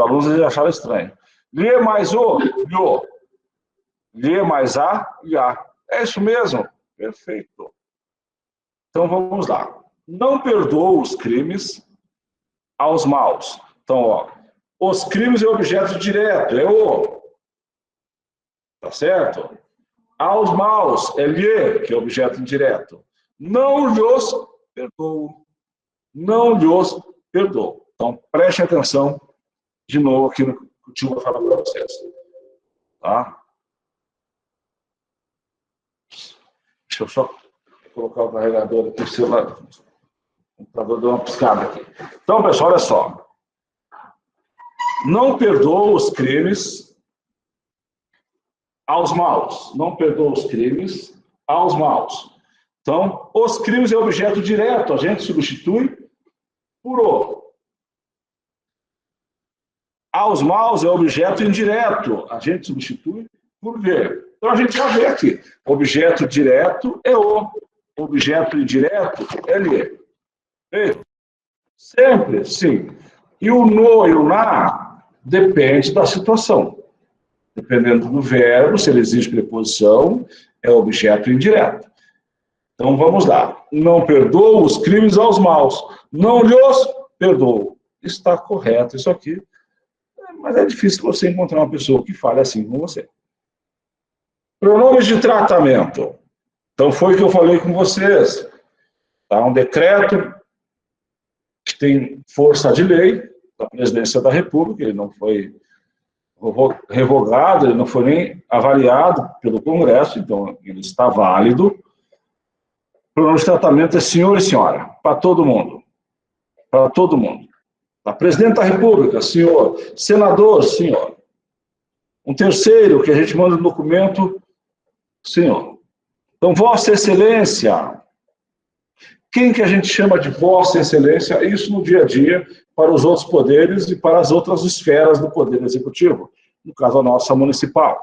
alunos eles acharam estranho. Lhe mais o, lho. Lhe mais a, já. É isso mesmo? Perfeito. Então, vamos lá. Não perdoa os crimes aos maus. Então, ó, os crimes é objeto direto, é o. Tá certo? Aos maus, é lhe, que é objeto indireto. Não lhos perdoo. Não lhos perdoo. Então, preste atenção de novo aqui no que o tio vai falar para vocês. Tá? Deixa eu só colocar o carregador aqui, o celular. O computador deu uma piscada aqui. Então, pessoal, olha só. Não perdoa os crimes aos maus. Não perdoa os crimes aos maus. Então, os crimes é objeto direto, a gente substitui por o. Aos maus é objeto indireto, a gente substitui por v. Então, a gente já vê aqui. Objeto direto é o. Objeto indireto é lhe. Sempre, sim. E o no e o na depende da situação. Dependendo do verbo, se ele exige preposição, é objeto indireto. Então, vamos lá. Não perdoo os crimes aos maus. Não lhos perdoo. Está correto isso aqui. Mas é difícil você encontrar uma pessoa que fale assim com você. Pronomes de tratamento. Então, foi o que eu falei com vocês. Tá? Um decreto que tem força de lei da Presidência da República, ele não foi revogado, ele não foi nem avaliado pelo Congresso, então ele está válido. Pronome de tratamento é senhor e senhora, para todo mundo. Para todo mundo. A Presidente da República, senhor. Senador, senhor. Um terceiro, que a gente manda no documento, senhor. Então, Vossa Excelência. Quem que a gente chama de Vossa Excelência? Isso no dia a dia, para os outros poderes e para as outras esferas do Poder Executivo. No caso, a nossa municipal.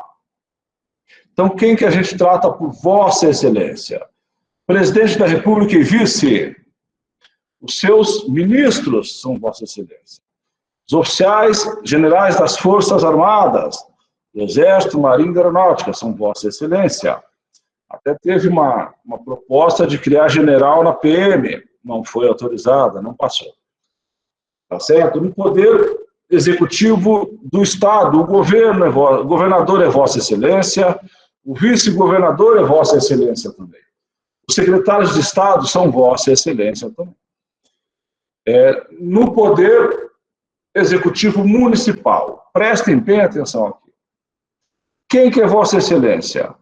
Então, quem que a gente trata por Vossa Excelência? Presidente da República e vice. Os seus ministros são Vossa Excelência. Os oficiais generais das Forças Armadas, do Exército, Marinha e Aeronáutica, são Vossa Excelência. Até teve uma proposta de criar general na PM, não foi autorizada, não passou. Tá certo? No Poder Executivo do Estado, o governador é Vossa Excelência, o vice-governador é Vossa Excelência também. Os secretários de Estado são Vossa Excelência também. No Poder Executivo Municipal, prestem bem atenção aqui. Quem que é Vossa Excelência?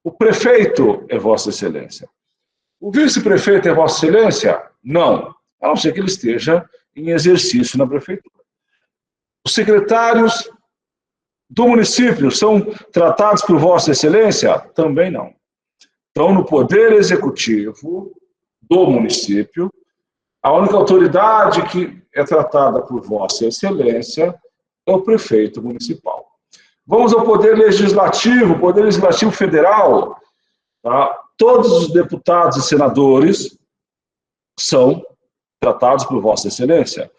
O prefeito é Vossa Excelência. O vice-prefeito é Vossa Excelência? Não, a não ser que ele esteja em exercício na prefeitura. Os secretários do município são tratados por Vossa Excelência? Também não. Então, no Poder Executivo do município, a única autoridade que é tratada por Vossa Excelência é o prefeito municipal. Vamos ao Poder Legislativo Federal. Tá? Todos os deputados e senadores são tratados por Vossa Excelência.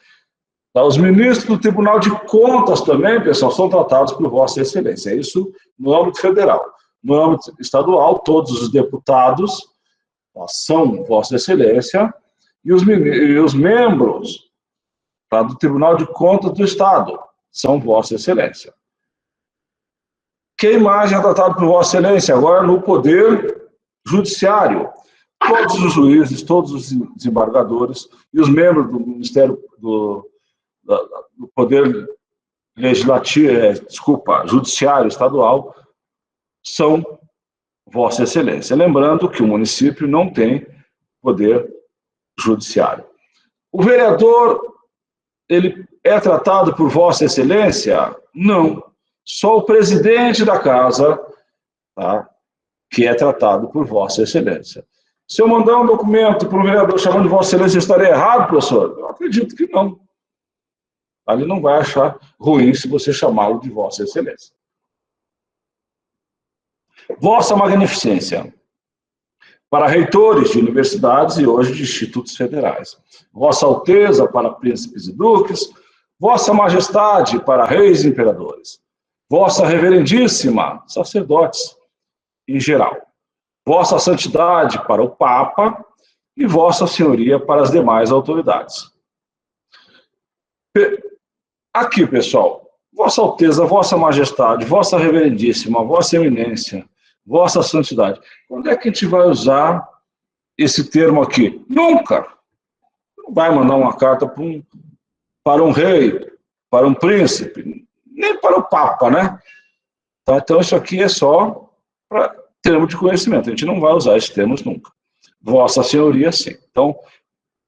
Tá? Os ministros do Tribunal de Contas também, pessoal, são tratados por Vossa Excelência. Isso no âmbito federal. No âmbito estadual, todos os deputados são Vossa Excelência e os membros, tá, do Tribunal de Contas do Estado são Vossa Excelência. Quem mais é tratado por Vossa Excelência? Agora no Poder Judiciário. Todos os juízes, todos os desembargadores e os membros do Ministério do Poder Legislativo, Judiciário Estadual são Vossa Excelência. Lembrando que o município não tem poder judiciário. O vereador, ele é tratado por Vossa Excelência? Não. Só o presidente da casa, tá, que é tratado por Vossa Excelência. Se eu mandar um documento para um vereador chamando de Vossa Excelência, estaria errado, professor? Eu acredito que não. Ele não vai achar ruim se você chamá-lo de Vossa Excelência. Vossa Magnificência. Para reitores de universidades e hoje de institutos federais. Vossa Alteza para príncipes e duques. Vossa Majestade para reis e imperadores. Vossa Reverendíssima, sacerdotes em geral. Vossa Santidade para o Papa e Vossa Senhoria para as demais autoridades. Aqui, pessoal, Vossa Alteza, Vossa Majestade, Vossa Reverendíssima, Vossa Eminência, Vossa Santidade. Quando é que a gente vai usar esse termo aqui? Nunca! Não vai mandar uma carta para um rei, para um príncipe, nem para o Papa, né? Então, isso aqui é só para termo de conhecimento. A gente não vai usar esses termos nunca. Vossa Senhoria, sim. Então,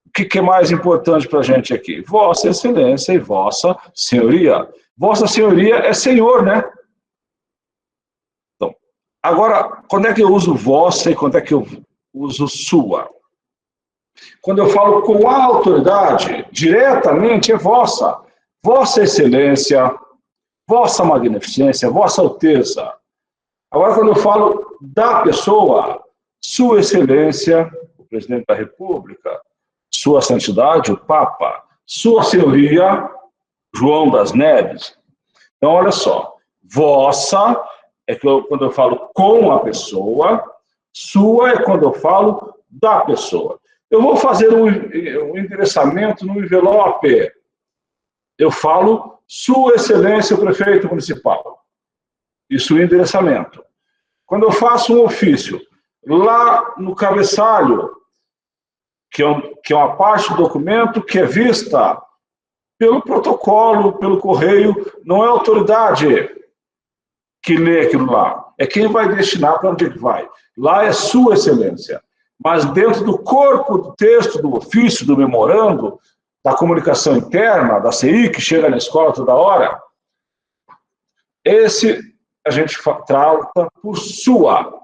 o que é mais importante para a gente aqui? Vossa Excelência e Vossa Senhoria. Vossa Senhoria é senhor, né? Então, agora, quando é que eu uso vossa e quando é que eu uso sua? Quando eu falo com a autoridade, diretamente é vossa. Vossa Excelência, Vossa Magnificência, Vossa Alteza. Agora, quando eu falo da pessoa, Sua Excelência, o Presidente da República, Sua Santidade, o Papa, Sua Senhoria, João das Neves. Então, olha só, vossa é quando eu falo com a pessoa, sua é quando eu falo da pessoa. Eu vou fazer um endereçamento no envelope. Eu falo Sua Excelência, o Prefeito Municipal. Isso é endereçamento. Quando eu faço um ofício, lá no cabeçalho, que é uma parte do documento que é vista pelo protocolo, pelo correio, não é a autoridade que lê aquilo lá, é quem vai destinar para onde vai. Lá é Sua Excelência. Mas dentro do corpo do texto, do ofício, do memorando, da comunicação interna, da CI, que chega na escola toda hora, esse a gente trata por sua,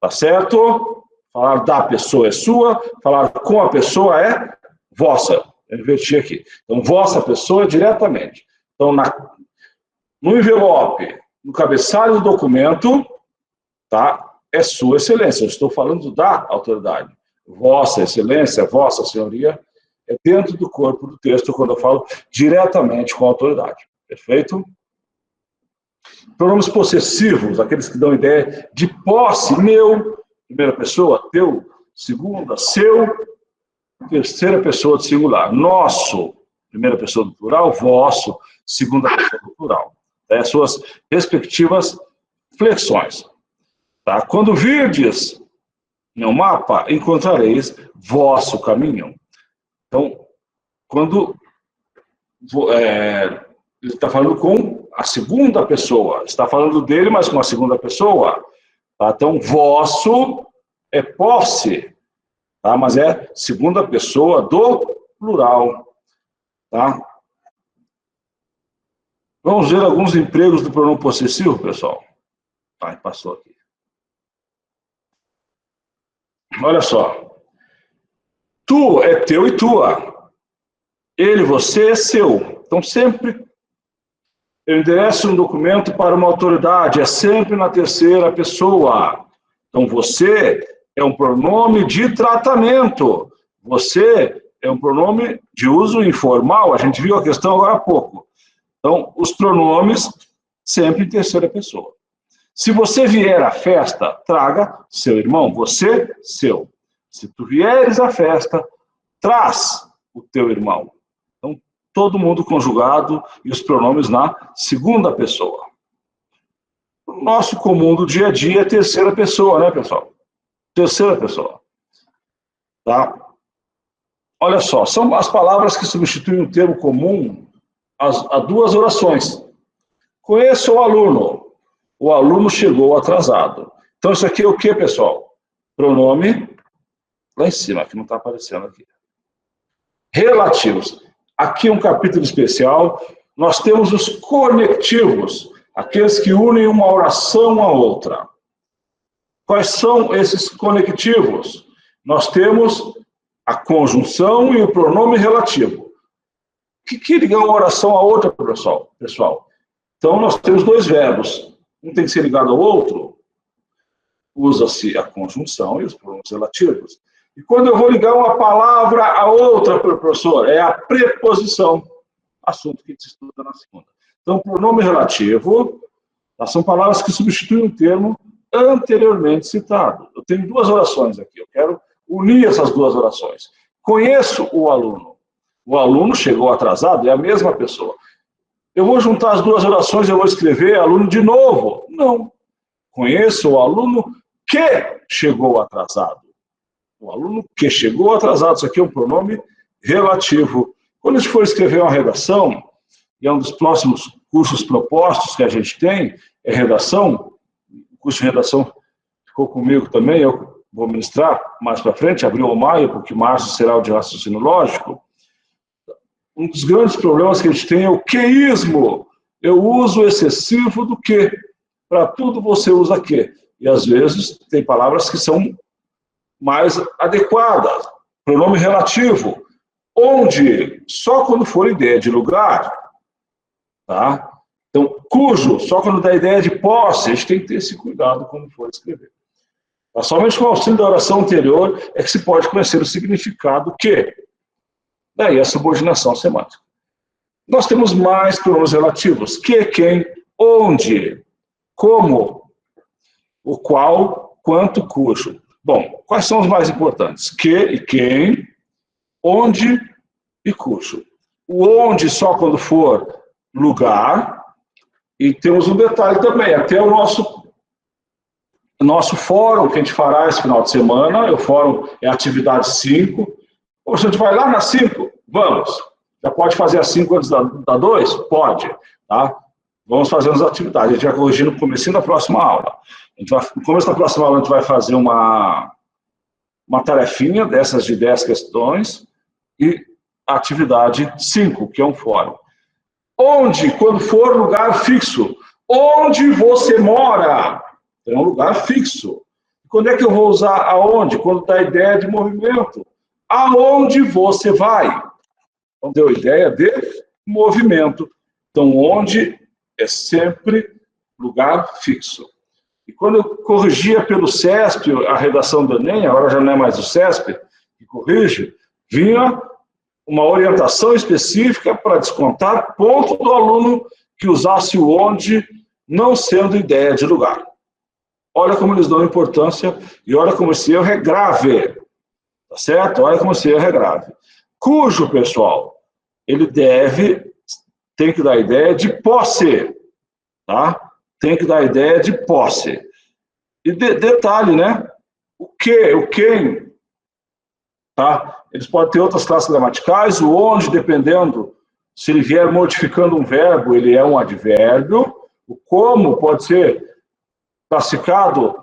tá certo? Falar da pessoa é sua, falar com a pessoa é vossa. Eu inverti aqui. Então, vossa pessoa é diretamente. Então, no envelope, no cabeçalho do documento, tá? É Sua Excelência. Eu estou falando da autoridade. Vossa Excelência, Vossa Senhoria, é dentro do corpo do texto quando eu falo diretamente com a autoridade. Perfeito? Pronomes possessivos, aqueles que dão ideia de posse, meu, primeira pessoa, teu, segunda, seu, terceira pessoa do singular. Nosso, primeira pessoa do plural, vosso, segunda pessoa do plural. As suas respectivas flexões. Tá? Quando virdes no mapa, encontrareis vosso caminho. Então, quando ele está falando com a segunda pessoa, está falando dele, mas com a segunda pessoa. Tá? Então, vosso é posse, tá? Mas é segunda pessoa do plural. Tá? Vamos ver alguns empregos do pronome possessivo, pessoal. Ai, passou aqui. Olha só. Tu é teu e tua. Ele, você é seu. Então, sempre eu endereço um documento para uma autoridade, é sempre na terceira pessoa. Então, você é um pronome de tratamento. Você é um pronome de uso informal. A gente viu a questão agora há pouco. Então, os pronomes sempre em terceira pessoa. Se você vier à festa, traga seu irmão, você, seu. Se tu vieres à festa, traz o teu irmão. Então, todo mundo conjugado e os pronomes na segunda pessoa. O nosso comum do dia a dia é terceira pessoa, né, pessoal? Terceira pessoa. Tá? Olha só, são as palavras que substituem o termo comum a duas orações. Conheço o aluno. O aluno chegou atrasado. Então, isso aqui é o que, pessoal? Pronome lá em cima, que não está aparecendo aqui. Relativos. Aqui é um capítulo especial. Nós temos os conectivos, aqueles que unem uma oração à outra. Quais são esses conectivos? Nós temos a conjunção e o pronome relativo. O que liga uma oração à outra, pessoal? Então, nós temos dois verbos. Um tem que ser ligado ao outro, usa-se a conjunção e os pronomes relativos. E quando eu vou ligar uma palavra a outra, professor, é a preposição. assunto que a gente estuda na segunda. Então, pronome relativo, tá, são palavras que substituem um termo anteriormente citado. Eu tenho duas orações aqui, eu quero unir essas duas orações. Conheço o aluno. O aluno chegou atrasado, é a mesma pessoa. Eu vou juntar as duas orações e eu vou escrever aluno de novo. Não. Conheço o aluno que chegou atrasado. O aluno que chegou atrasado, isso aqui é um pronome relativo. Quando a gente for escrever uma redação, e é um dos próximos cursos propostos que a gente tem, é redação, o curso de redação ficou comigo também, eu vou ministrar mais para frente, abril ou maio, porque março será o de raciocínio lógico. Um dos grandes problemas que a gente tem é o queísmo. Eu uso excessivo do que. Para tudo você usa que. E às vezes tem palavras que são mais adequadas. Pronome relativo. Onde, só quando for ideia de lugar. Tá? Então, cujo, só quando dá ideia de posse. A gente tem que ter esse cuidado quando for escrever. Mas somente com o auxílio da oração anterior é que se pode conhecer o significado que. Daí a subordinação semântica. Nós temos mais pronomes relativos. Que, quem, onde, como, o qual, quanto, cujo. Bom, quais são os mais importantes? Que e quem, onde e cujo. O onde só quando for lugar. E temos um detalhe também, até o nosso fórum que a gente fará esse final de semana, o fórum é a atividade 5. Ou se a gente vai lá na 5, vamos. Já pode fazer a 5 antes da 2? Pode. Tá? Vamos fazer as atividades. A gente vai corrigir no começo da próxima aula. No começo da próxima aula, a gente vai fazer uma tarefinha dessas de 10 questões e a atividade 5, que é um fórum. Onde, quando for lugar fixo. Onde você mora? É um lugar fixo. Quando é que eu vou usar aonde? Quando dá ideia de movimento. Aonde você vai? Então, deu ideia de movimento. Então, onde é sempre lugar fixo. E quando eu corrigia pelo CESP, a redação do Enem, agora já não é mais o CESP que corrige, vinha uma orientação específica para descontar ponto do aluno que usasse o onde, não sendo ideia de lugar. Olha como eles dão importância e olha como esse erro é grave. Tá certo? Olha como esse erro é grave. Cujo, pessoal, ele tem que dar ideia de posse. Tá? Tem que dar ideia de posse. E detalhe, né? O que, o quem, tá? Eles podem ter outras classes gramaticais, o onde, dependendo, se ele vier modificando um verbo, ele é um advérbio. O como pode ser classificado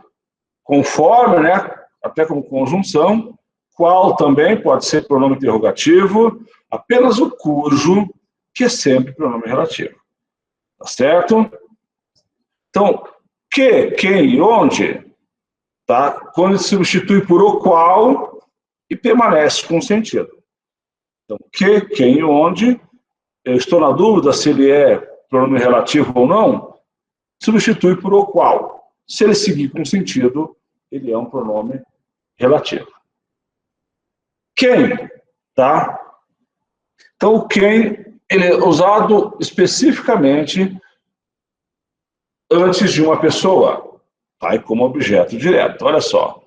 conforme, né? Até como conjunção. Qual também pode ser pronome interrogativo. Apenas o cujo, que é sempre pronome relativo. Tá certo? Então, que, quem e onde, tá? Quando ele se substitui por o qual e permanece com sentido. Então, que, quem e onde, eu estou na dúvida se ele é pronome relativo ou não, substitui por o qual. Se ele seguir com sentido, ele é um pronome relativo. Quem, tá? Então, o quem, ele é usado especificamente antes de uma pessoa, tá? E como objeto direto. Olha só.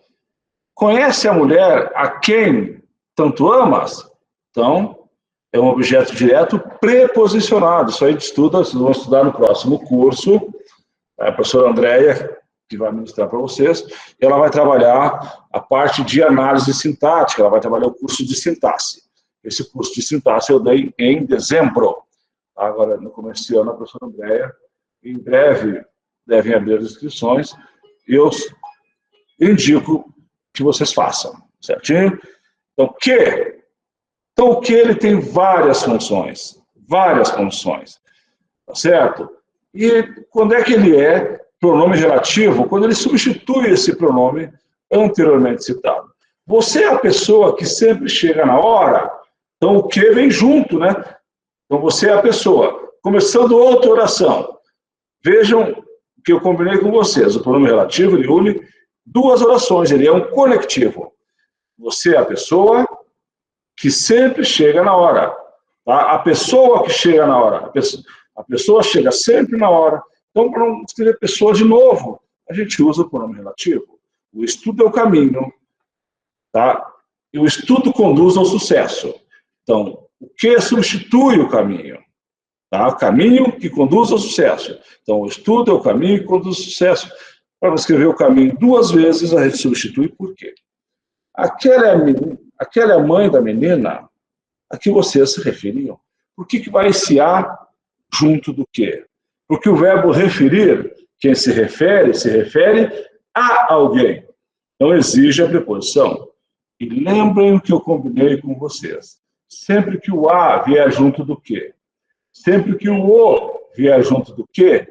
Conhece a mulher a quem tanto amas? Então, é um objeto direto preposicionado. Isso aí a gente estuda, vocês vão estudar no próximo curso. A professora Andréia, que vai ministrar para vocês, ela vai trabalhar a parte de análise sintática, ela vai trabalhar o curso de sintaxe. Esse curso de sintaxe eu dei em dezembro. Agora, no começo do ano, a professora Andréia, em breve, devem abrir as inscrições, e eu indico que vocês façam, certinho? Então, o que ele tem várias funções, tá certo? E quando é que ele é pronome relativo? Quando ele substitui esse pronome anteriormente citado. Você é a pessoa que sempre chega na hora, então o que vem junto, né? Então você é a pessoa. Começando outra oração. Vejam que eu combinei com vocês. O pronome relativo, ele une duas orações, ele é um conectivo. Você é a pessoa que sempre chega na hora. Tá? A pessoa que chega na hora, a pessoa chega sempre na hora. Então, para não escrever pessoa de novo, a gente usa o pronome relativo. O estudo é o caminho, tá? E o estudo conduz ao sucesso. Então, o que substitui o caminho? Tá? O caminho que conduz ao sucesso. Então, o estudo é o caminho que conduz ao sucesso. Para escrever o caminho duas vezes, a gente substitui por quê? Aquela é a mãe da menina a que vocês se referiam. Por que vai esse a junto do quê? Porque o verbo referir, quem se refere a alguém. Então, exige a preposição. E lembrem o que eu combinei com vocês. Sempre que o a vier junto do quê? Sempre que o vier junto do quê?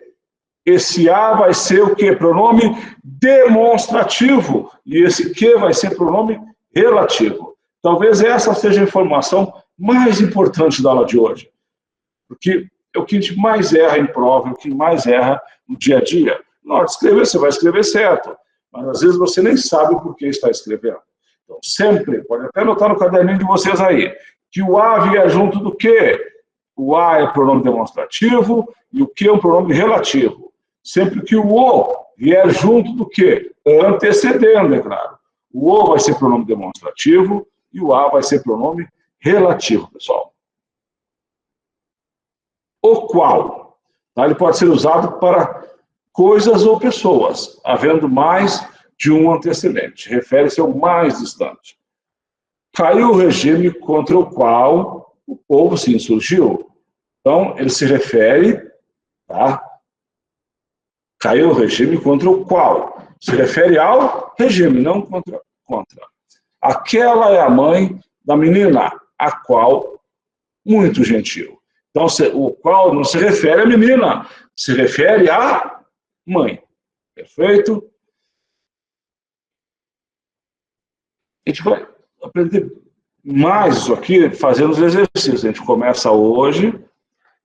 Esse a vai ser o quê? Pronome demonstrativo. E esse que vai ser pronome relativo. Talvez essa seja a informação mais importante da aula de hoje. Porque é o que a gente mais erra em prova, é o que mais erra no dia a dia. Na hora de escrever, você vai escrever certo. Mas às vezes você nem sabe por que está escrevendo. Então, sempre, pode até anotar no caderninho de vocês aí, que o a vier junto do quê? O a é pronome demonstrativo e o que é um pronome relativo. Sempre que o vier junto do quê? Antecedendo, é claro. O o vai ser pronome demonstrativo e o a vai ser pronome relativo, pessoal. O qual, tá? Ele pode ser usado para coisas ou pessoas, havendo mais de um antecedente. Refere-se ao mais distante. Caiu o regime contra o qual o povo se insurgiu. Então, ele se refere, tá? Caiu o regime contra o qual? Se refere ao regime, não contra. Aquela é a mãe da menina, a qual muito gentil. Então, o qual não se refere à menina, se refere à mãe. Perfeito? A gente vai aprender mais isso aqui fazendo os exercícios. A gente começa hoje,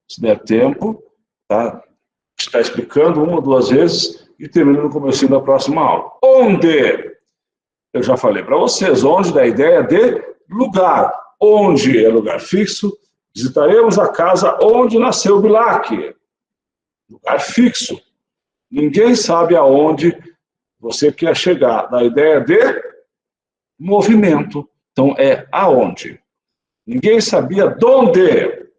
se der tempo, tá? Está explicando uma ou duas vezes e termina no comecinho da próxima aula. Onde? Eu já falei para vocês, onde dá a ideia de lugar. Onde é lugar fixo, visitaremos a casa onde nasceu Bilac. Lugar fixo. Ninguém sabe aonde você quer chegar. Da ideia de movimento. Então, é aonde. Ninguém sabia de onde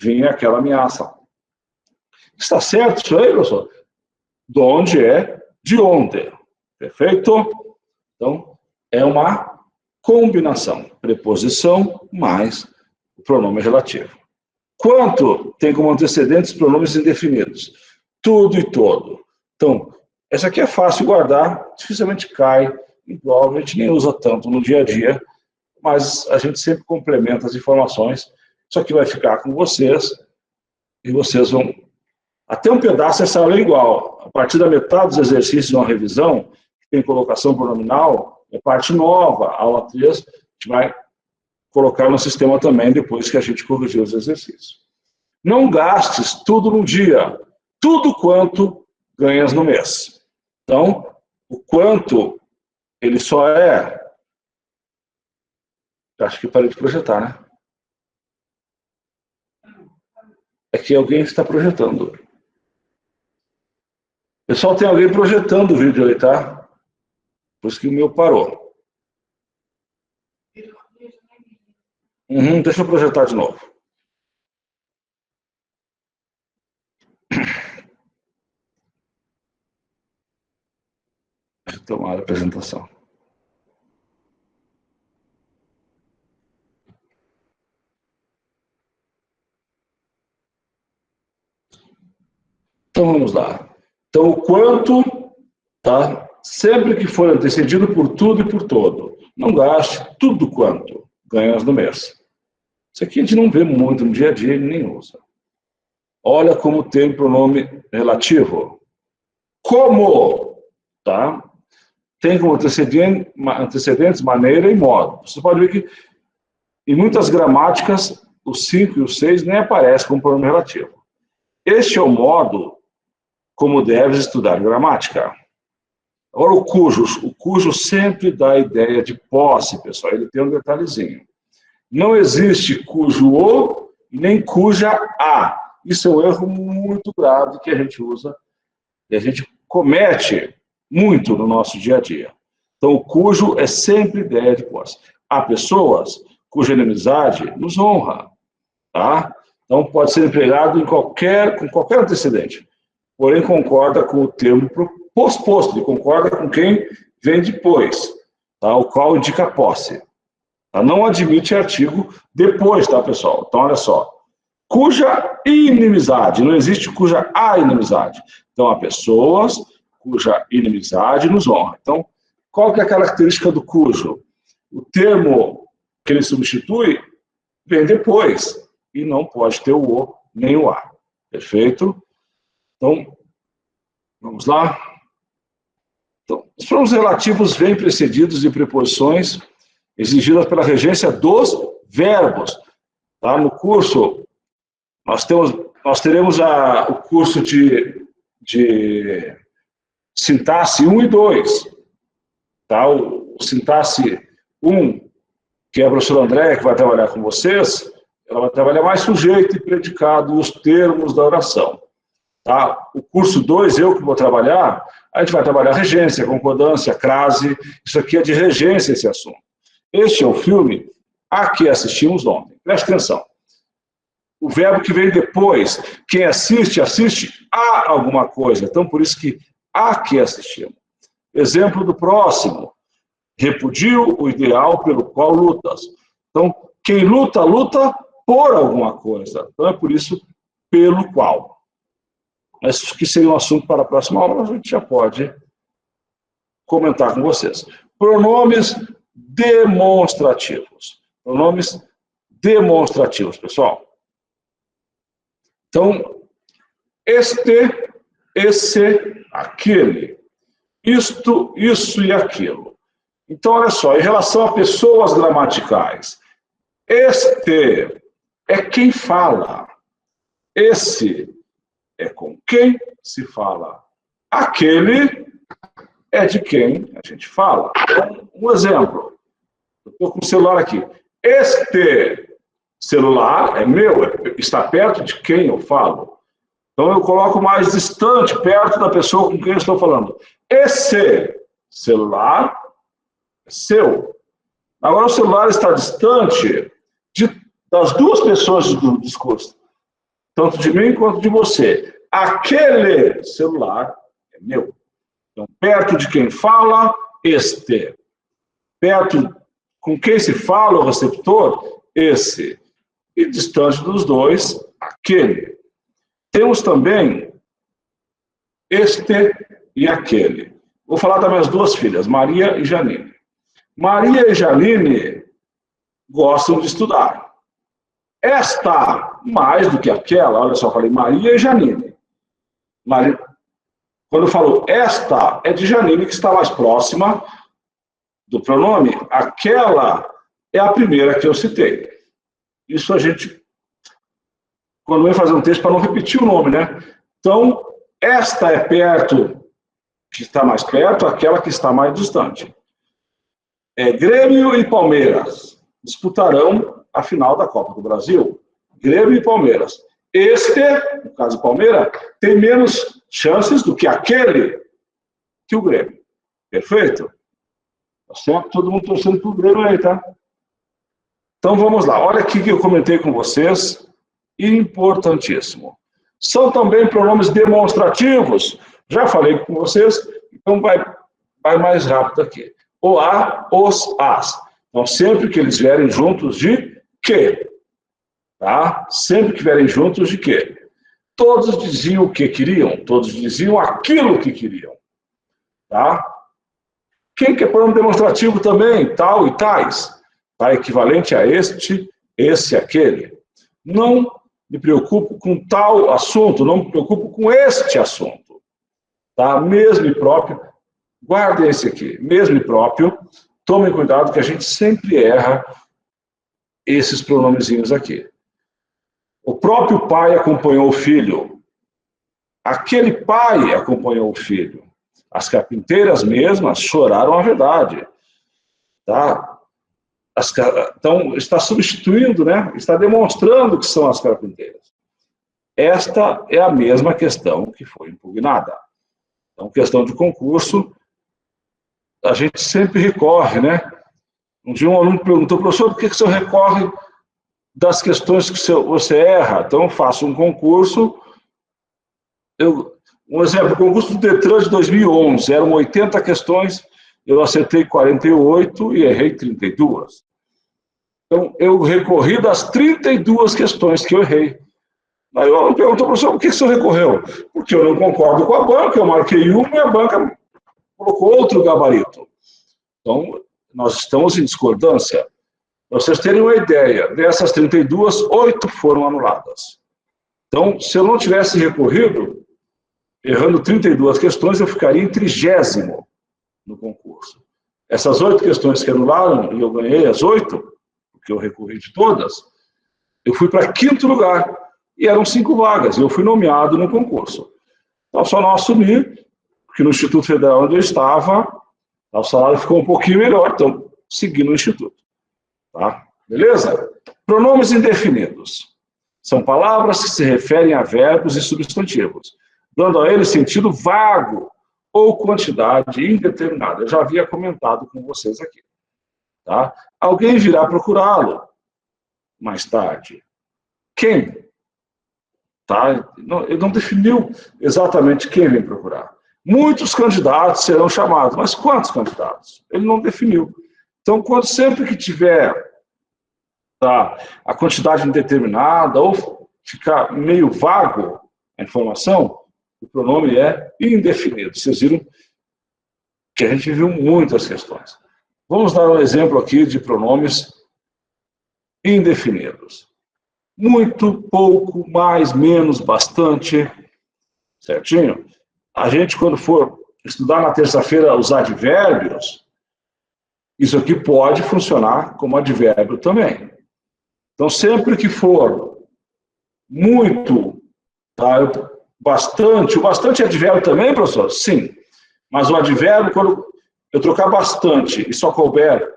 vinha aquela ameaça. Está certo isso aí, professor? De onde é de onde. Perfeito? Então, é uma combinação. Preposição mais o pronome relativo. Quanto tem como antecedentes pronomes indefinidos? Tudo e todo. Então, essa aqui é fácil guardar, dificilmente cai em prova, a gente nem usa tanto no dia a dia, mas a gente sempre complementa as informações. Isso aqui vai ficar com vocês e vocês vão... Até um pedaço essa aula é igual. A partir da metade dos exercícios de uma revisão, que tem colocação pronominal, é parte nova, aula 3, a gente vai colocar no sistema também depois que a gente corrigir os exercícios. Não gastes tudo no dia, tudo quanto ganhas no mês. Então, o quanto, ele só é... Acho que parei de projetar, né? É que alguém está projetando. Pessoal, tem alguém projetando o vídeo aí, tá? Por isso que o meu parou. Deixa eu projetar de novo. Deixa eu tomar a apresentação. Então, vamos lá. Então, o quanto, tá? Sempre que for antecedido por tudo e por todo. Não gaste tudo quanto ganhas no mês. Isso aqui a gente não vê muito no dia a dia, ele nem usa. Olha como tem pronome relativo. Como, tá? Tem como antecedentes maneira e modo. Você pode ver que em muitas gramáticas, o 5 e o 6 nem aparecem como pronome relativo. Este é o modo como deves estudar gramática. Agora, o cujo sempre dá a ideia de posse, pessoal. Ele tem um detalhezinho. Não existe cujo o e nem cuja a. Isso é um erro muito grave que a gente usa e a gente comete muito no nosso dia a dia. Então, o cujo é sempre ideia de posse. Há pessoas cuja inimizade nos honra, tá? Então, pode ser empregado com qualquer antecedente, porém concorda com o termo posposto, e concorda com quem vem depois, tá? O qual indica posse. Tá? Não admite artigo depois, tá, pessoal? Então, olha só. Cuja inimizade, não existe cuja há inimizade. Então, há pessoas cuja inimizade nos honra. Então, qual que é a característica do cujo? O termo que ele substitui vem depois, e não pode ter o o nem o a. Perfeito? Então, vamos lá. Então, os pronomes relativos vêm precedidos de preposições exigidas pela regência dos verbos. Tá? No curso, nós teremos o curso de sintaxe 1 e 2. Tá? O sintaxe 1, que é a professora Andréia, que vai trabalhar com vocês, ela vai trabalhar mais sujeito e predicado, os termos da oração. Tá? O curso 2, eu que vou trabalhar, a gente vai trabalhar regência, concordância, crase, isso aqui é de regência esse assunto. Este é o filme a que assistimos ontem. Preste atenção. O verbo que vem depois, quem assiste, assiste a alguma coisa. Então, por isso que a que assistimos. Exemplo do próximo. Repudio o ideal pelo qual lutas. Então, quem luta, luta por alguma coisa. Então, é por isso, pelo qual. Mas que seria um assunto para a próxima aula, a gente já pode comentar com vocês. Pronomes demonstrativos. Pronomes demonstrativos, pessoal. Então, este, esse, aquele. Isto, isso e aquilo. Então, olha só, em relação a pessoas gramaticais, este é quem fala. Esse é com quem se fala. Aquele é de quem a gente fala. Então, um exemplo. Eu estou com o celular aqui. Este celular é meu, está perto de quem eu falo. Então, eu coloco mais distante, perto da pessoa com quem eu estou falando. Esse celular é seu. Agora, o celular está distante das duas pessoas do discurso, tanto de mim quanto de você. Aquele celular é meu. Então, perto de quem fala, este. Perto com quem se fala, o receptor, esse. E distante dos dois, aquele. Temos também este e aquele. Vou falar das minhas duas filhas, Maria e Janine. Maria e Janine gostam de estudar. Esta, mais do que aquela, olha só, falei Maria e Janine. Quando eu falo esta, é de Janine, que está mais próxima do pronome. Aquela é a primeira que eu citei. Isso a gente, quando vem fazer um texto, para não repetir o nome, né? Então, esta é perto, que está mais perto, aquela que está mais distante. Grêmio e Palmeiras disputarão a final da Copa do Brasil. Grêmio e Palmeiras. Este, no caso Palmeiras, tem menos chances do que aquele que o Grêmio. Perfeito? Tá certo? Todo mundo torcendo pro Grêmio aí, tá? Então vamos lá. Olha aqui que eu comentei com vocês. Importantíssimo. São também pronomes demonstrativos. Já falei com vocês, então vai mais rápido aqui. O a, os, as. Então, sempre que eles vierem juntos de que. Tá? Sempre que vierem juntos de que. Todos diziam o que queriam, todos diziam aquilo que queriam. Tá? Quem que é pronome demonstrativo também? Tal e tais. Tá? Equivalente a este, esse, aquele. Não me preocupo com tal assunto, não me preocupo com este assunto. Tá? Mesmo e próprio. Guardem esse aqui. Mesmo e próprio. Tomem cuidado que a gente sempre erra esses pronomezinhos aqui. O próprio pai acompanhou o filho. Aquele pai acompanhou o filho. As carpinteiras mesmas choraram a verdade. Tá? Então, está substituindo, né? Está demonstrando que são as carpinteiras. Esta é a mesma questão que foi impugnada. Então, questão de concurso, a gente sempre recorre, né? Um dia um aluno perguntou, professor, por que o senhor recorre das questões que você erra? Então, eu faço um concurso, um exemplo, o concurso do Detran de 2011, eram 80 questões, eu acertei 48 e errei 32. Então, eu recorri das 32 questões que eu errei. Aí eu pergunto, professor, por que o senhor recorreu? Porque eu não concordo com a banca, eu marquei uma e a banca colocou outro gabarito. Então, nós estamos em discordância. Para vocês terem uma ideia, dessas 32, 8 foram anuladas. Então, se eu não tivesse recorrido, errando 32 questões, eu ficaria em 30º no concurso. Essas 8 questões que anularam, e eu ganhei as 8, porque eu recorri de todas, eu fui para 5º lugar, e eram 5 vagas, e eu fui nomeado no concurso. Então, só não assumi, porque no Instituto Federal onde eu estava, o salário ficou um pouquinho melhor, então segui no Instituto. Tá? Beleza? Pronomes indefinidos. São palavras que se referem a verbos e substantivos, dando a eles sentido vago ou quantidade indeterminada. Eu já havia comentado com vocês aqui. Tá? Alguém virá procurá-lo mais tarde. Quem? Tá? Ele não definiu exatamente quem vem procurar. Muitos candidatos serão chamados, mas quantos candidatos? Ele não definiu. Então, sempre que tiver a quantidade indeterminada ou ficar meio vago a informação, o pronome é indefinido. Vocês viram que a gente viu muitas questões. Vamos dar um exemplo aqui de pronomes indefinidos. Muito, pouco, mais, menos, bastante. Certinho? A gente, quando for estudar na terça-feira os advérbios, isso aqui pode funcionar como advérbio também. Então, sempre que for muito, tá? Bastante, o bastante é advérbio também, professor? Sim. Mas o advérbio, quando eu trocar bastante e só couber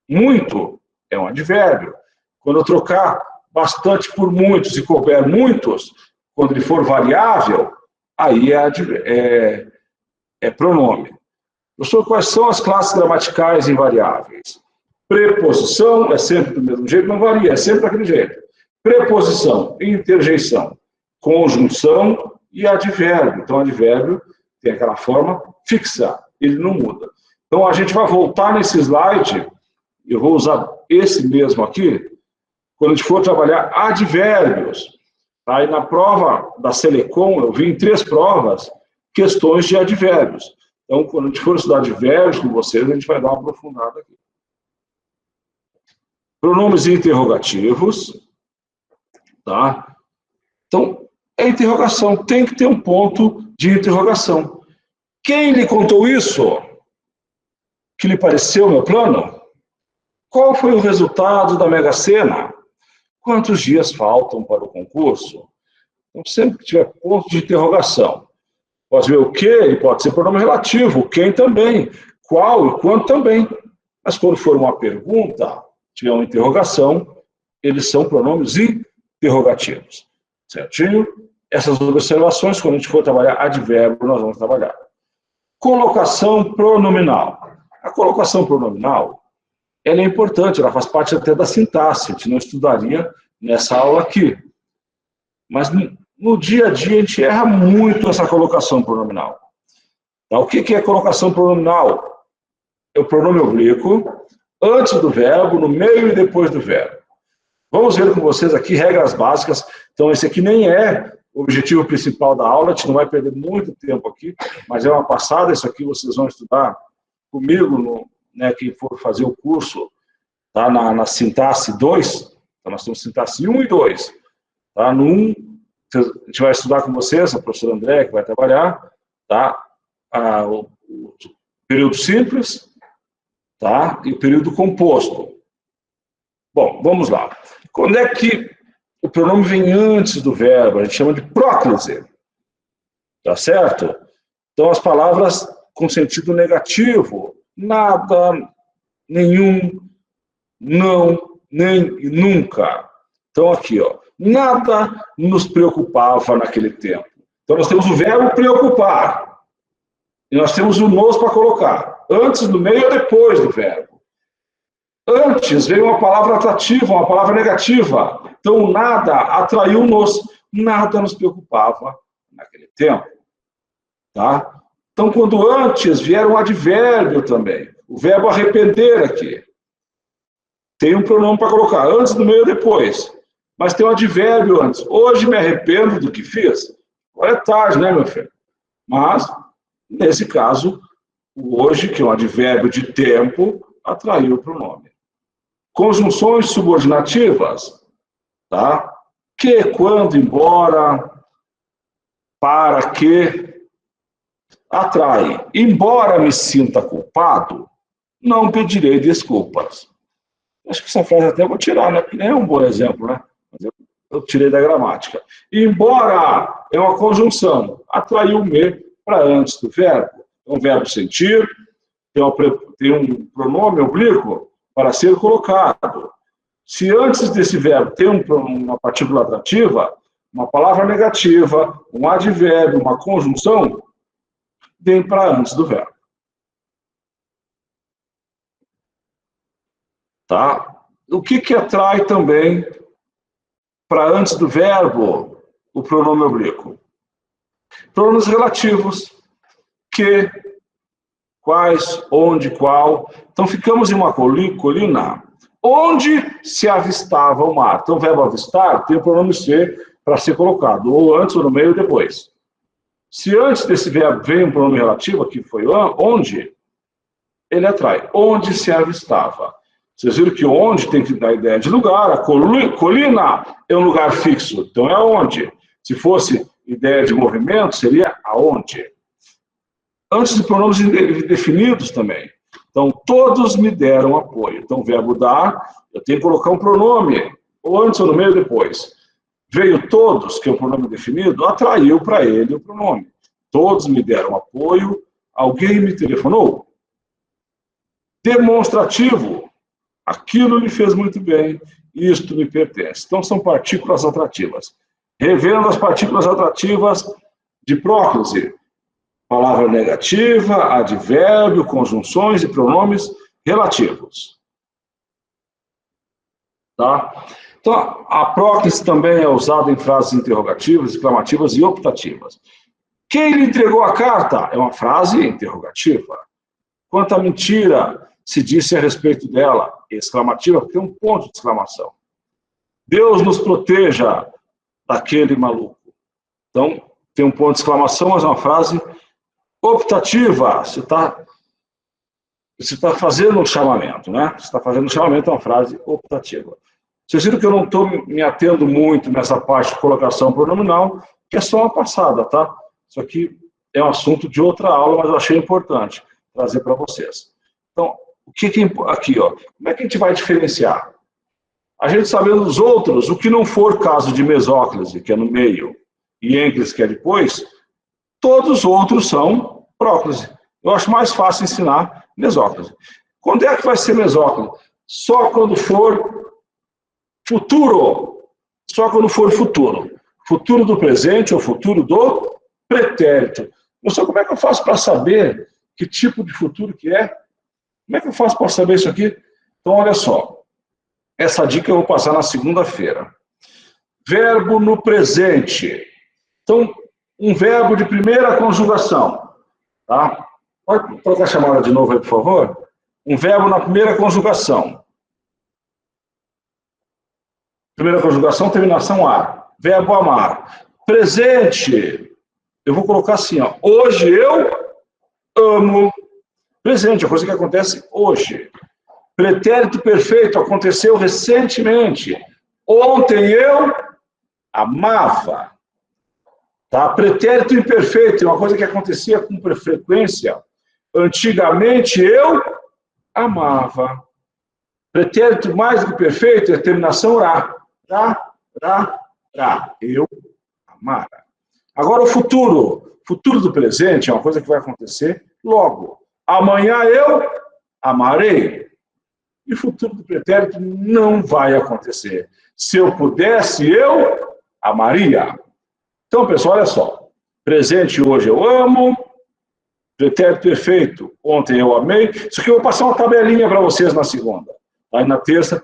muito, é um advérbio. Quando eu trocar bastante por muitos e couber muitos, quando ele for variável, aí é pronome. Professor, quais são as classes gramaticais invariáveis? Preposição é sempre do mesmo jeito, não varia, é sempre daquele jeito. Preposição, interjeição, conjunção e advérbio. Então, advérbio tem aquela forma fixa, ele não muda. Então, a gente vai voltar nesse slide, eu vou usar esse mesmo aqui, quando a gente for trabalhar advérbios. Aí, na prova da Selecom, eu vi em 3 provas questões de advérbios. Então, quando a gente for estudar advérbios com vocês, a gente vai dar uma aprofundada aqui. Pronomes interrogativos. Tá? Então, é interrogação. Tem que ter um ponto de interrogação. Quem lhe contou isso? Que lhe pareceu meu plano? Qual foi o resultado da Mega Sena? Quantos dias faltam para o concurso? Então, sempre que tiver ponto de interrogação, pode ver o que e pode ser pronome relativo, quem também, qual e quanto também. Mas quando for uma pergunta, tiver uma interrogação, eles são pronomes interrogativos. Certinho? Essas observações, quando a gente for trabalhar advérbio, nós vamos trabalhar. Colocação pronominal. A colocação pronominal, ela é importante, ela faz parte até da sintaxe, a gente não estudaria nessa aula aqui. Mas no dia a dia a gente erra muito essa colocação pronominal. Tá? O que é colocação pronominal? É o pronome oblíquo, antes do verbo, no meio e depois do verbo. Vamos ver com vocês aqui regras básicas. Então, esse aqui nem é o objetivo principal da aula, a gente não vai perder muito tempo aqui, mas é uma passada, isso aqui vocês vão estudar comigo, quem for fazer o curso, tá? na sintaxe 2, então nós temos sintaxe 1 e 2. Tá? No 1, a gente vai estudar com vocês, a professora André, que vai trabalhar, tá? O período simples, tá? E o período composto. Bom, vamos lá. Quando é que o pronome vem antes do verbo? A gente chama de próclise. Tá certo? Então, as palavras com sentido negativo, nada, nenhum, não, nem e nunca. Então, aqui, ó, nada nos preocupava naquele tempo. Então, nós temos o verbo preocupar. E nós temos o nos para colocar. Antes, no meio ou depois do verbo. Antes veio uma palavra atrativa, uma palavra negativa. Então, o nada atraiu-nos. Nada nos preocupava naquele tempo. Tá? Então, quando antes vier um advérbio também. O verbo arrepender aqui. Tem um pronome para colocar. Antes, no meio ou depois. Mas tem um advérbio antes. Hoje me arrependo do que fiz. Agora é tarde, né, meu filho? Mas, nesse caso, o hoje, que é um advérbio de tempo, atraiu o pronome. Conjunções subordinativas, tá? Que, quando, embora, para que, atrai. Embora me sinta culpado, não pedirei desculpas. Acho que essa frase até eu vou tirar, né? Porque nem é um bom exemplo, né? Mas eu tirei da gramática. Embora é uma conjunção, atraiu-me para antes do verbo. É um verbo sentir, tem um pronome oblíquo para ser colocado. Se antes desse verbo tem uma partícula atrativa, uma palavra negativa, um advérbio, uma conjunção, vem para antes do verbo. Tá? O que atrai também para antes do verbo o pronome oblíquo? Pronomes relativos, que, quais, onde, qual. Então, ficamos em uma colina onde se avistava o mar. Então, o verbo avistar tem o pronome ser para ser colocado, ou antes, ou no meio, ou depois. Se antes desse verbo vem um pronome relativo, que foi onde, ele atrai. Onde se avistava. Vocês viram que onde tem que dar ideia de lugar. A colina é um lugar fixo, então é onde. Se fosse ideia de movimento, seria aonde. Antes de pronomes indefinidos também. Então, todos me deram apoio. Então, o verbo dar, eu tenho que colocar um pronome, ou antes ou no meio ou depois. Veio todos, que é um pronome definido, atraiu para ele o pronome. Todos me deram apoio, alguém me telefonou. Demonstrativo, aquilo lhe fez muito bem, isto me pertence. Então, são partículas atrativas. Revendo as partículas atrativas de próclise. Palavra negativa, advérbio, conjunções e pronomes relativos. Tá? Então, a próclise também é usada em frases interrogativas, exclamativas e optativas. Quem lhe entregou a carta? É uma frase interrogativa. Quanta mentira se disse a respeito dela? Exclamativa, porque tem um ponto de exclamação. Deus nos proteja daquele maluco. Então, tem um ponto de exclamação, mas é uma frase optativa. Você está fazendo um chamamento, né? Você está fazendo um chamamento, é uma frase optativa. Vocês viram que eu não estou me atendo muito nessa parte de colocação pronominal, que é só uma passada, tá? Isso aqui é um assunto de outra aula, mas eu achei importante trazer para vocês. Então, aqui, ó, como é que a gente vai diferenciar? A gente sabendo dos outros, o que não for caso de mesóclise, que é no meio, e ênclise, que é depois, todos os outros são próclise. Eu acho mais fácil ensinar mesóclise. Quando é que vai ser mesóclise? Só quando for futuro. Só quando for futuro. Futuro do presente ou futuro do pretérito. Não sei como é que eu faço para saber que tipo de futuro que é. Como é que eu faço para saber isso aqui? Então, olha só. Essa dica eu vou passar na segunda-feira. Verbo no presente. Então, um verbo de primeira conjugação. Tá? Pode colocar a chamada de novo aí, por favor? Um verbo na primeira conjugação. Primeira conjugação, terminação A. Verbo amar. Presente. Eu vou colocar assim, ó. Hoje eu amo. Presente, é a coisa que acontece hoje. Pretérito perfeito, aconteceu recentemente. Ontem eu amava. Tá? Pretérito imperfeito, é uma coisa que acontecia com frequência. Antigamente eu amava. Pretérito mais do que perfeito é terminação ra. Eu amara. Agora o futuro. Futuro do presente é uma coisa que vai acontecer logo. Amanhã eu amarei. E futuro do pretérito não vai acontecer. Se eu pudesse, eu amaria. Então, pessoal, olha só. Presente hoje eu amo. Pretérito perfeito, ontem eu amei. Isso aqui eu vou passar uma tabelinha para vocês na segunda. Aí na terça,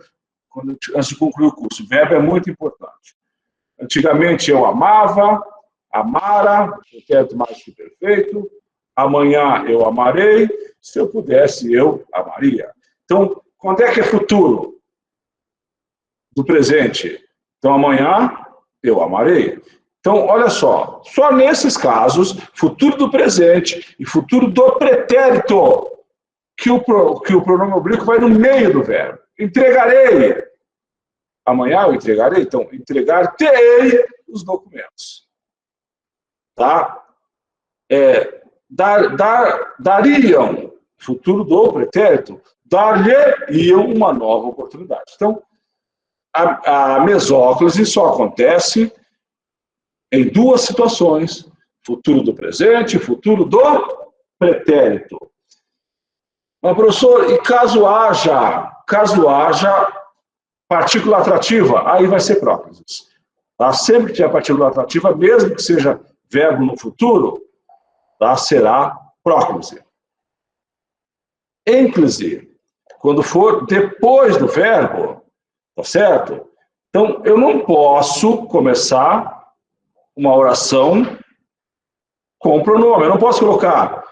antes de concluir o curso. O verbo é muito importante. Antigamente eu amava, amara, pretérito mais que perfeito. Amanhã eu amarei. Se eu pudesse, eu amaria. Então, quando é que é futuro? Do presente. Então, amanhã eu amarei. Então, olha só nesses casos, futuro do presente e futuro do pretérito, que o pronome oblíquo vai no meio do verbo. Entregarei. Amanhã eu entregarei. Então, entregar-te-ei os documentos. Tá? Dariam, futuro do pretérito, dar-lhe-iam uma nova oportunidade. Então, a mesóclise só acontece em duas situações, futuro do presente e futuro do pretérito. Mas, professor, e caso haja partícula atrativa, aí vai ser próclisis. Tá? Sempre que tiver partícula atrativa, mesmo que seja verbo no futuro, tá? Será próclise. Ênclise, quando for depois do verbo, tá certo? Então, eu não posso começar uma oração com pronome. Eu não posso colocar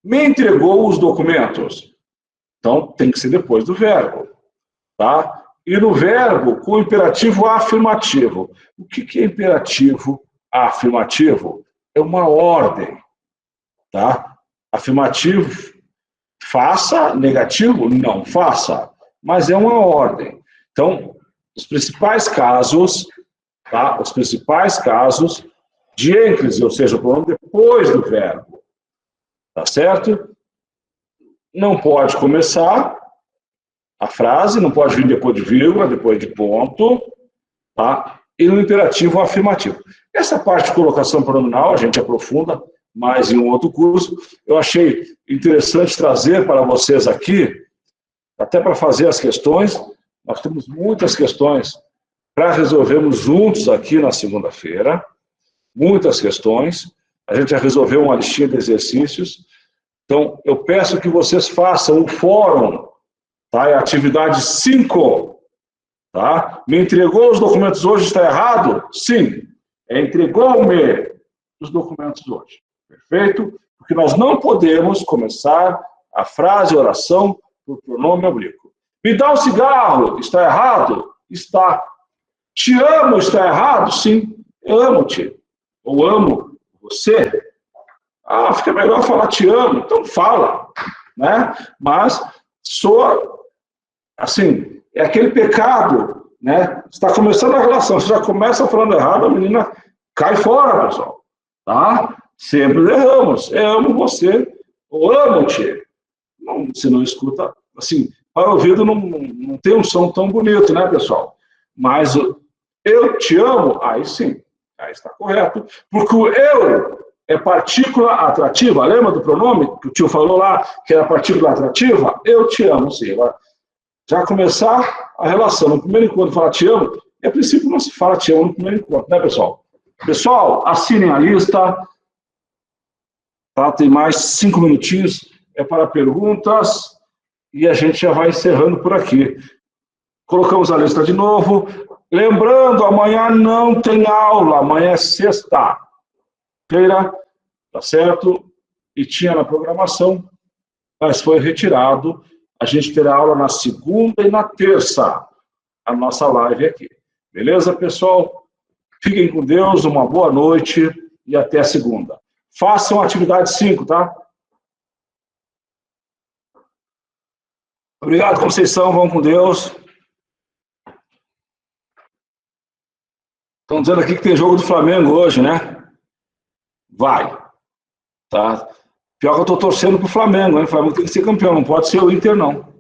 me entregou os documentos. Então, tem que ser depois do verbo. Tá? E no verbo, com o imperativo afirmativo. O que é imperativo afirmativo? É uma ordem. Tá? Afirmativo, faça, negativo, não faça. Mas é uma ordem. Então, os principais casos, tá? Os principais casos de ênclise, ou seja, o pronome depois do verbo. Tá certo? Não pode começar a frase, não pode vir depois de vírgula, depois de ponto, tá? E no imperativo afirmativo. Essa parte de colocação pronominal a gente aprofunda mais em um outro curso. Eu achei interessante trazer para vocês aqui, até para fazer as questões. Nós temos muitas questões para resolvermos juntos aqui na segunda-feira. Muitas questões. A gente já resolveu uma listinha de exercícios. Então, eu peço que vocês façam o fórum, tá? É a atividade 5. Tá? Me entregou os documentos hoje, está errado? Sim. Entregou-me os documentos hoje. Perfeito? Porque nós não podemos começar a frase, a oração, por pronome oblíquo. Me dá um cigarro, está errado? Está. Te amo, está errado? Sim. Eu amo-te. Ou amo você. Ah, fica melhor falar te amo. Então fala. Né? Mas soa, assim, é aquele pecado, né? Você está começando a relação, você já começa falando errado, a menina cai fora, pessoal. Tá? Sempre erramos. Eu amo você, ou amo-te. Você não escuta, assim, para o ouvido não tem um som tão bonito, né, pessoal? Mas eu te amo, aí sim, aí está correto. Porque o eu é partícula atrativa. Lembra do pronome que o tio falou lá, que era partícula atrativa? Eu te amo, sim. Agora, já começar a relação. No primeiro encontro, falar te amo, a princípio não se fala te amo no primeiro encontro, né, pessoal? Pessoal, assinem a lista. Tá? Tem mais 5 minutinhos, é para perguntas, e a gente já vai encerrando por aqui. Colocamos a lista de novo. Lembrando, amanhã não tem aula, amanhã é sexta-feira, tá certo? E tinha na programação, mas foi retirado. A gente terá aula na segunda e na terça, a nossa live aqui. Beleza, pessoal? Fiquem com Deus, uma boa noite e até segunda. Façam a atividade 5, tá? Obrigado, Conceição. Vão com Deus. Estão dizendo aqui que tem jogo do Flamengo hoje, né? Vai. Tá? Pior que eu estou torcendo para o Flamengo, hein? O Flamengo tem que ser campeão, não pode ser o Inter, não.